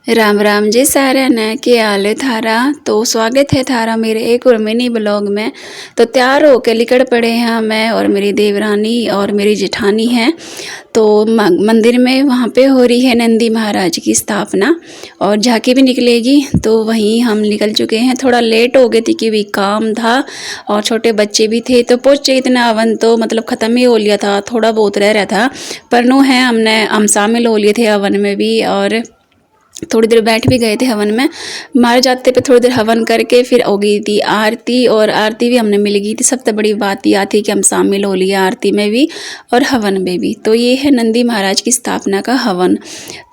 राम राम जी सारा ने के हाल है थारा। तो स्वागत है थारा मेरे एक और मिनी ब्लॉग में। तो तैयार होके निकल पड़े हैं मैं और मेरी देवरानी और मेरी जेठानी हैं। तो मंदिर में वहाँ पे हो रही है नंदी महाराज की स्थापना और झांकी भी निकलेगी। तो वहीं हम निकल चुके हैं, थोड़ा लेट हो गए थी क्योंकि काम था और छोटे बच्चे भी थे। तो पहुँचे इतना हवन तो मतलब ख़त्म ही हो लिया था, थोड़ा बहुत रह रहा था पर नो है हम शामिल हो लिए थे हवन में भी और थोड़ी देर बैठ भी गए थे हवन में। मारे जाते पे थोड़ी देर हवन करके फिर हो गई थी आरती और आरती भी हमने मिल गई थी। सबसे बड़ी बात यह थी कि हम शामिल हो लिए आरती में भी और हवन में भी। तो ये है नंदी महाराज की स्थापना का हवन।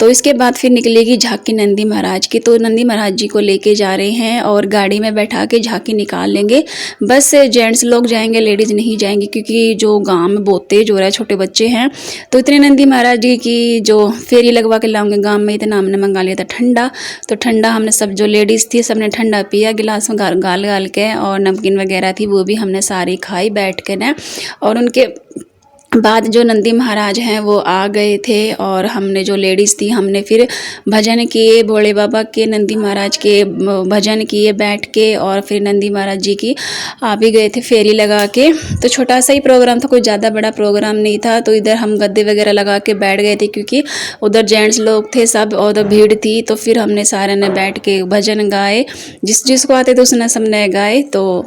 तो इसके बाद फिर निकलेगी झांकी नंदी महाराज की। तो नंदी महाराज जी को लेके जा रहे हैं और गाड़ी में बैठा के झांकी निकाल लेंगे। बस जेंट्स लोग जाएंगे, लेडीज़ नहीं जाएंगी क्योंकि जो गाँव में बहुत तेज हो रहा है, छोटे बच्चे हैं। तो इतने नंदी महाराज जी की जो फेरी लगवा के लाऊंगे गाँव में, इतना हमने मंगा लिया था ठंडा। तो ठंडा हमने सब जो लेडीज़ थी सबने ठंडा पिया गिलास में गाल गाल के, और नमकीन वगैरह थी वो भी हमने सारी खाई बैठ के ना। और उनके बाद जो नंदी महाराज हैं वो आ गए थे और हमने जो लेडीज़ थी हमने फिर भजन किए, भोले बाबा के नंदी महाराज के भजन किए बैठ के। और फिर नंदी महाराज जी की आ भी गए थे फेरी लगा के। तो छोटा सा ही प्रोग्राम था, कोई ज़्यादा बड़ा प्रोग्राम नहीं था। तो इधर हम गद्दे वगैरह लगा के बैठ गए थे क्योंकि उधर जेंट्स लोग थे सब और उधर भीड़ थी। तो फिर हमने सारे ने बैठ के भजन गाए, जिसको आते थे उसने सबने गाए। तो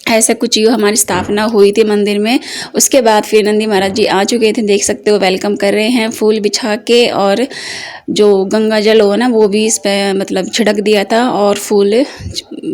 ऐसा कुछ यूँ हमारी स्थापना हुई थी मंदिर में। उसके बाद फिर नंदी महाराज जी आ चुके थे, देख सकते हो वेलकम कर रहे हैं फूल बिछा के। और जो गंगा जल हो ना वो भी इस पर मतलब छिड़क दिया था और फूल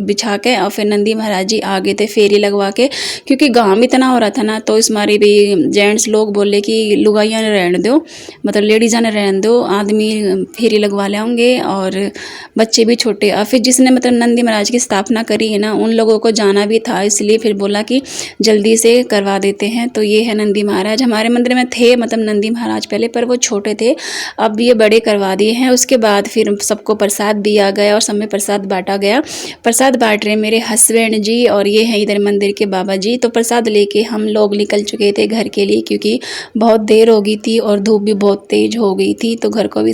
बिछा के। और फिर नंदी महाराज जी आ गए थे फेरी लगवा के क्योंकि गाँव इतना हो रहा था ना। तो इस मारे भी जेंट्स लोग बोले कि लुगाइयाँ ने रहने दो, मतलब लेडीज़ा ने रहने दो, आदमी फेरी लगवा लेंगे और बच्चे भी छोटे। और फिर जिसने मतलब नंदी महाराज की स्थापना करी है ना उन लोगों को जाना भी था, इसलिए फिर बोला कि जल्दी से करवा देते हैं। तो ये है नंदी महाराज। हमारे मंदिर में थे मतलब नंदी महाराज पहले, पर वो छोटे थे, अब ये बड़े करवा दिए हैं। उसके बाद फिर सबको प्रसाद दिया गया और सब में प्रसाद बांटा गया। प्रसाद बांट रहे मेरे हस्बैंड जी और ये है इधर मंदिर के बाबा जी। तो प्रसाद लेके हम लोग निकल चुके थे घर के लिए क्योंकि बहुत देर हो गई थी और धूप भी बहुत तेज हो गई थी। तो घर को भी